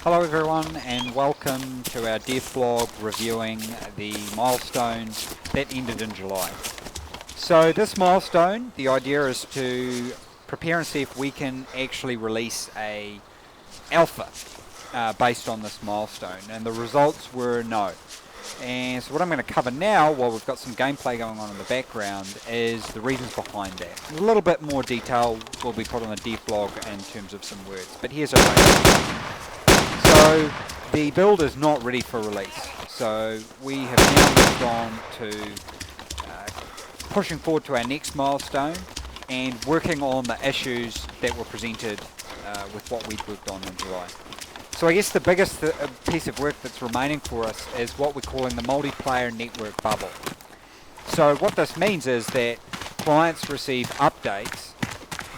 Hello everyone and welcome to our Devblog reviewing the milestone that ended in July. So this milestone, the idea is to prepare and see if we can actually release a alpha based on this milestone, and the results were no. And so what I'm going to cover now, while we've got some gameplay going on in the background, is the reasons behind that. A little bit more detail will be put on the Devblog in terms of some words, but here's a breakdown. So the build is not ready for release, so we have now moved on to pushing forward to our next milestone and working on the issues that were presented with what we'd worked on in July. So I guess the biggest piece of work that's remaining for us is what we're calling the multiplayer network bubble. So what this means is that clients receive updates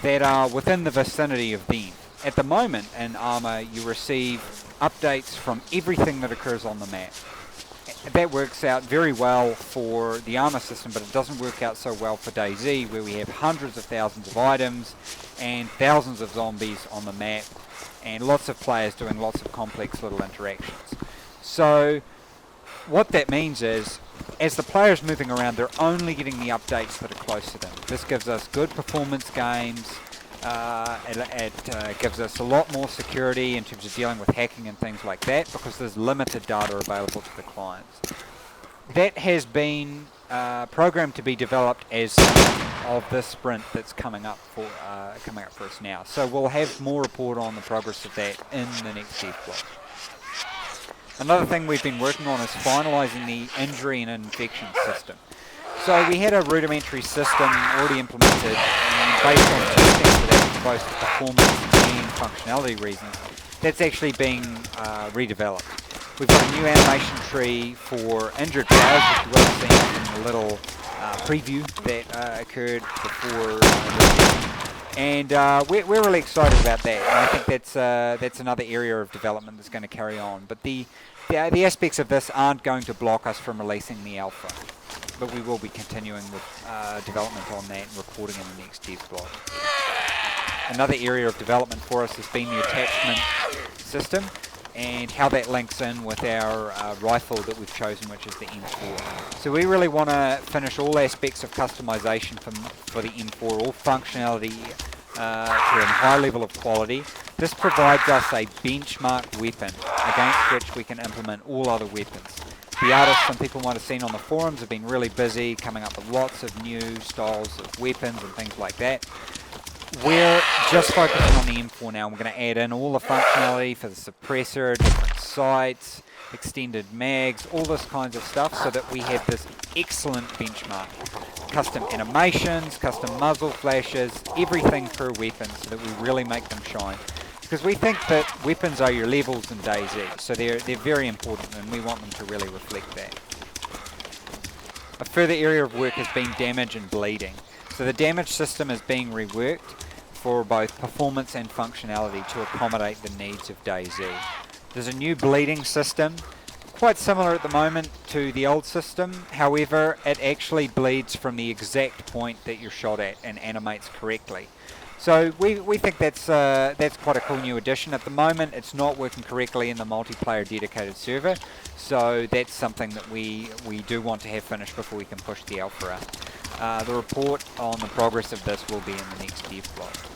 that are within the vicinity of them. At the moment in Arma, you receive updates from everything that occurs on the map. That works out very well for the Arma system, but it doesn't work out so well for DayZ, where we have hundreds of thousands of items and thousands of zombies on the map and lots of players doing lots of complex little interactions. So what that means is, as the player's moving around, they're only getting the updates that are close to them. This gives us good performance games. It gives us a lot more security in terms of dealing with hacking and things like that, because there's limited data available to the clients. That has been programmed to be developed as of this sprint that's coming up for us now. So we'll have more report on the progress of that in the next Devblog. Another thing we've been working on is finalizing the Ndrine infection system. So we had a rudimentary system already implemented, and based on testing for that, both performance and functionality reasons, that's actually being redeveloped. We've got a new animation tree for injured players, which you will have seen in the little preview that occurred before and we're really excited about that. And I think that's another area of development that's going to carry on. But the aspects of this aren't going to block us from releasing the alpha. But we will be continuing with development on that and reporting in the next Devblog. Another area of development for us has been the attachment system and how that links in with our rifle that we've chosen, which is the M4. So we really want to finish all aspects of customization for the M4, all functionality to a high level of quality. This provides us a benchmark weapon against which we can implement all other weapons. The artists, some people might have seen on the forums, have been really busy coming up with lots of new styles of weapons and things like that. We're just focusing on the M4 now. We're going to add in all the functionality for the suppressor, different sights, extended mags, all this kinds of stuff, so that we have this excellent benchmark. Custom animations, custom muzzle flashes, everything per weapon, so that we really make them shine. Because we think that weapons are your levels in DayZ, so they're very important, and we want them to really reflect that. A further area of work has been damage and bleeding. So the damage system is being reworked for both performance and functionality to accommodate the needs of DayZ. There's a new bleeding system, quite similar at the moment to the old system. However, it actually bleeds from the exact point that you're shot at and animates correctly. So we think that's quite a cool new addition. At the moment, it's not working correctly in the multiplayer dedicated server, so that's something that we do want to have finished before we can push the alpha out. The report on the progress of this will be in the next Devblog.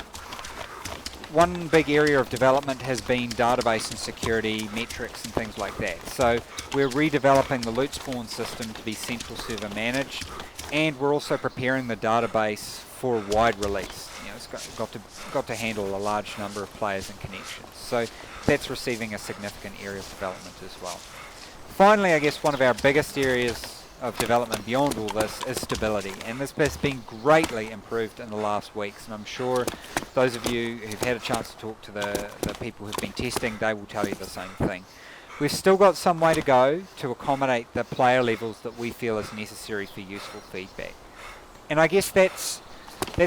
One big area of development has been database and security metrics and things like that. So we're redeveloping the loot spawn system to be central server managed, and we're also preparing the database for a wide release. You know, it's got to handle a large number of players and connections. So that's receiving a significant area of development as well. Finally, I guess one of our biggest areas of development beyond all this is stability, and this has been greatly improved in the last weeks, and I'm sure those of you who've had a chance to talk to the people who've been testing, they will tell you the same thing. We've still got some way to go to accommodate the player levels that we feel is necessary for useful feedback, and I guess that's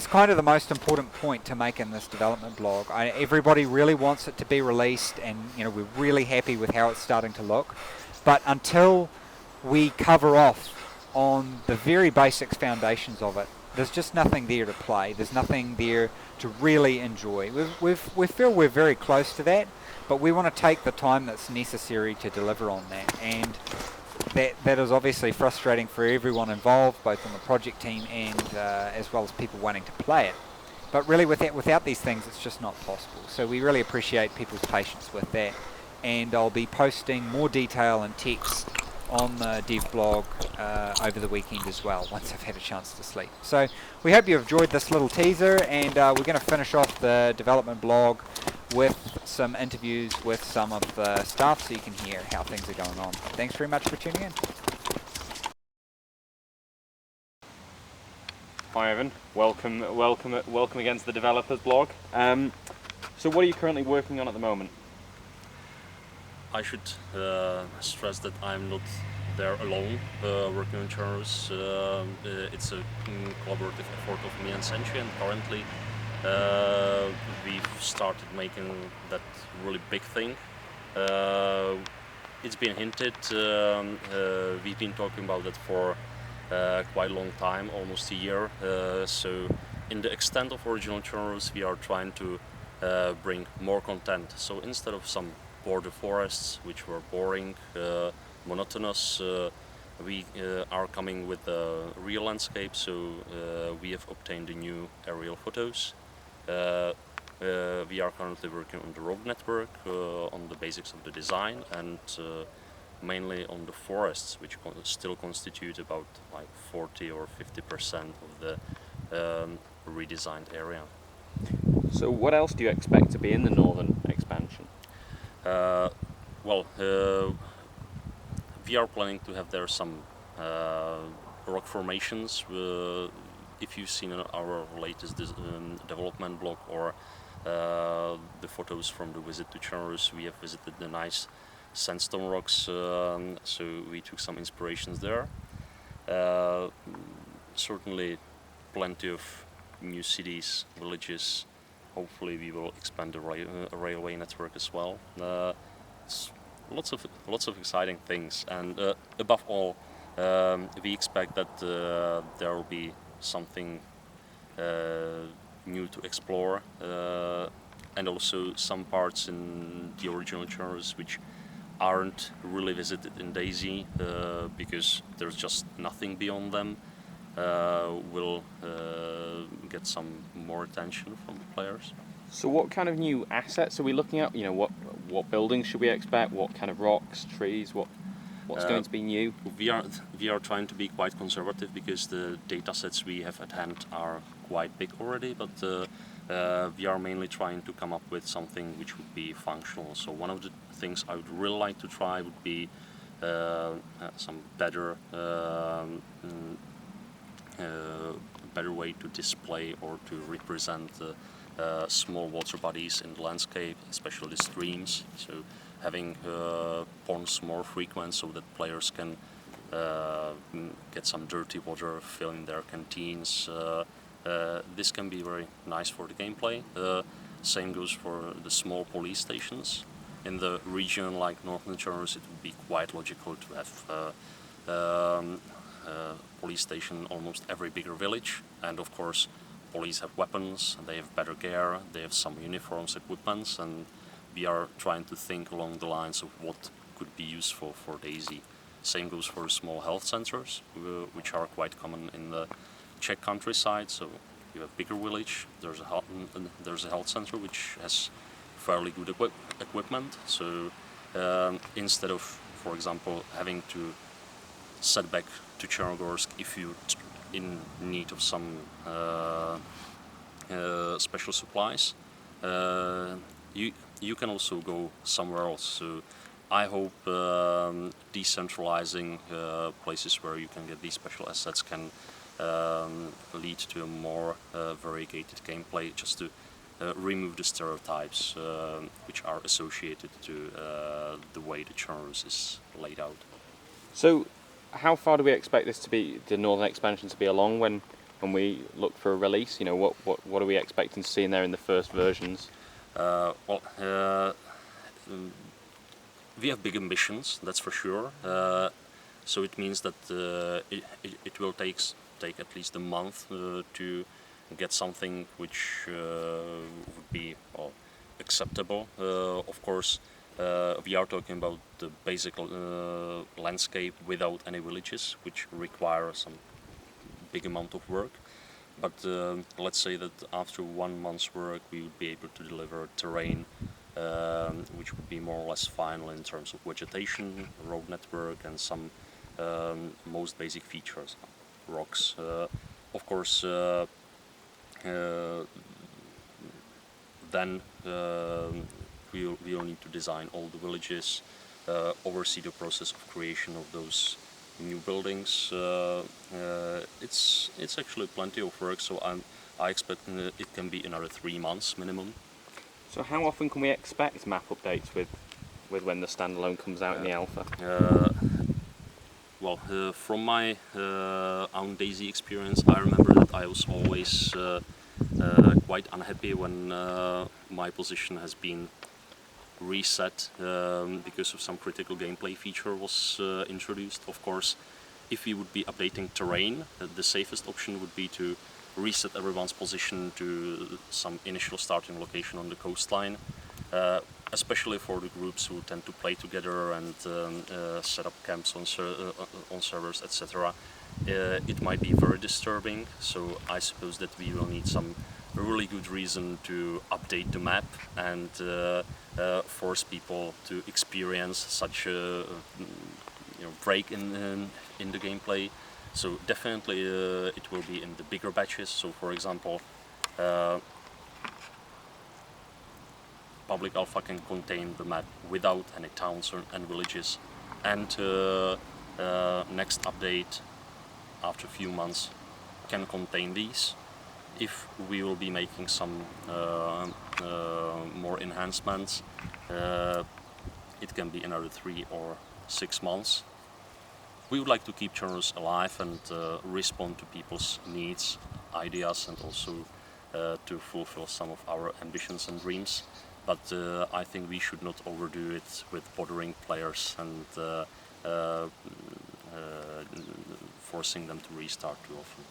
kind of the most important point to make in this development blog. Everybody really wants it to be released, and you know, we're really happy with how it's starting to look, but until we cover off on the very basic foundations of it, there's just nothing there to play. There's nothing there to really enjoy. We feel we're very close to that, but we want to take the time that's necessary to deliver on that. And that is obviously frustrating for everyone involved, both on the project team and as well as people wanting to play it. But really, without these things, it's just not possible. So we really appreciate people's patience with that. And I'll be posting more detail and text on the Devblog over the weekend as well, once I've had a chance to sleep. So we hope you enjoyed this little teaser, and we're going to finish off the development blog with some interviews with some of the staff so you can hear how things are going on. Thanks very much for tuning in. Hi Evan, welcome again to the developers blog. So what are you currently working on at the moment? I should stress that I'm not there alone working on Churros. It's a collaborative effort of me and Senshi, and currently we've started making that really big thing. It's been hinted, we've been talking about it for quite a long time, almost a year. So in the extent of original Churros, we are trying to bring more content. So instead of some border forests, which were boring, monotonous, we are coming with a real landscape, so we have obtained the new aerial photos. We are currently working on the road network, on the basics of the design, and mainly on the forests, which still constitute about like 40 or 50% of the redesigned area. So what else do you expect to be in the northern expansion? We are planning to have there some rock formations. If you've seen our latest development blog or the photos from the visit to Churros, we have visited the nice sandstone rocks, so we took some inspirations there. Certainly plenty of new cities, villages. Hopefully we will expand the railway network as well. It's lots of exciting things, and above all, we expect that there will be something new to explore, and also some parts in the original Churros which aren't really visited in DayZ because there's just nothing beyond them. Will get some more attention from the players. So what kind of new assets are we looking at? You know, what buildings should we expect? What kind of rocks, trees? What's going to be new? We are trying to be quite conservative because the data sets we have at hand are quite big already, but we are mainly trying to come up with something which would be functional. So one of the things I would really like to try would be some better way to display or to represent small water bodies in the landscape, especially streams. So having ponds more frequent so that players can get some dirty water, fill in their canteens. This can be very nice for the gameplay. Same goes for the small police stations. In the region like Northern Churros, it would be quite logical to have police station almost every bigger village, and of course police have weapons, they have better gear, they have some uniforms, equipments, and we are trying to think along the lines of what could be useful for DayZ. Same goes for small health centers, which are quite common in the Czech countryside. So you have bigger village, there's a health center which has fairly good equipment. So instead of, for example, having to set back to Chernogorsk if you're in need of some special supplies, you can also go somewhere else. So I hope decentralizing places where you can get these special assets can lead to a more variegated gameplay, just to remove the stereotypes which are associated to the way the Churros is laid out. So how far do we expect this to be, the northern expansion to be along when we look for a release? You know, what are we expecting to see in there in the first versions? We have big ambitions, that's for sure. So it means that it will take take at least a month to get something which would be acceptable. Of course, we are talking about the basic landscape without any villages, which require some big amount of work. But let's say that after 1 month's work we would be able to deliver terrain which would be more or less final in terms of vegetation, road network, and some most basic features, rocks. Of course, then we'll need to design all the villages, oversee the process of creation of those new buildings. It's actually plenty of work, so I expect it can be another 3 months minimum. So how often can we expect map updates with when the standalone comes out in the alpha? Well, from my own DayZ experience, I remember that I was always quite unhappy when my position has been reset because of some critical gameplay feature was introduced. Of course, if we would be updating terrain, the safest option would be to reset everyone's position to some initial starting location on the coastline, especially for the groups who tend to play together and set up camps on servers, etc. It might be very disturbing, so I suppose that we will need some really good reason to update the map and force people to experience such a break in the gameplay. So definitely it will be in the bigger batches. So for example, public alpha can contain the map without any towns and villages, and next update after a few months can contain these. If we will be making some more enhancements, it can be another 3 or 6 months. We would like to keep channels alive and respond to people's needs, ideas, and also to fulfill some of our ambitions and dreams. But I think we should not overdo it with bothering players and forcing them to restart too often.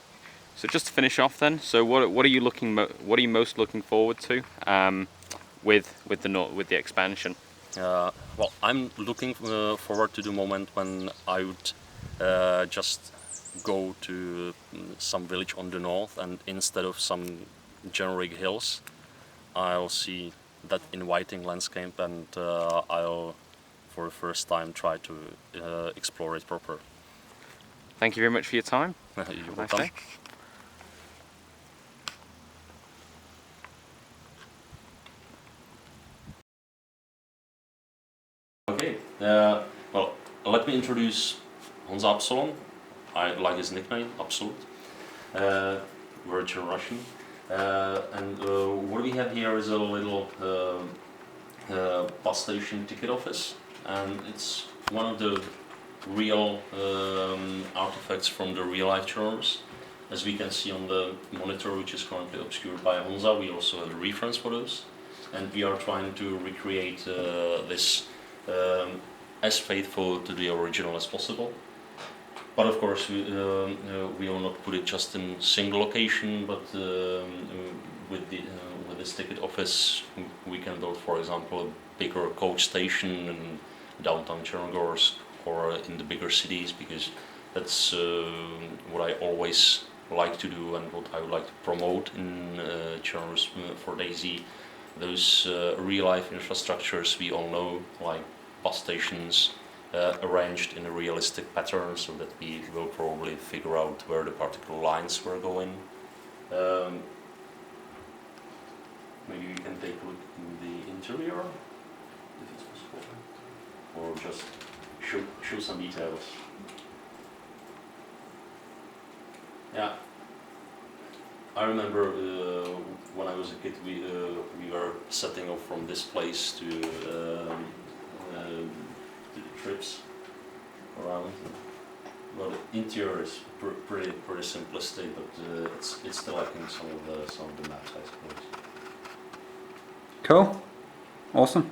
So just to finish off then, so what are you most looking forward to with the expansion? Well, I'm looking forward to the moment when I would just go to some village on the north, and instead of some generic hills, I'll see that inviting landscape, and I'll for the first time try to explore it proper. Thank you very much for your time. You're welcome. Nice day. Okay, well, let me introduce Hans Absalon. I like his nickname, Absolute, virgin Russian. And what we have here is a little bus station ticket office, and it's one of the real artifacts from the real-life tours. As we can see on the monitor, which is currently obscured by Honza, we also have the reference photos, and we are trying to recreate this as faithful to the original as possible. But of course, we will not put it just in a single location, but with this ticket office, we can build, for example, a bigger coach station in downtown Chernogorsk or in the bigger cities, because that's what I always like to do and what I would like to promote in Chernogorsk for DayZ. Those real-life infrastructures we all know, like bus stations, arranged in a realistic pattern, so that we will probably figure out where the particular lines were going. Maybe we can take a look in the interior, if it's possible, or just show some details. Yeah, I remember when I was a kid, we were setting off from this place to trips around. Well, the interior is pretty simplistic, but it's still lacking some of the maps, I suppose. Cool, awesome.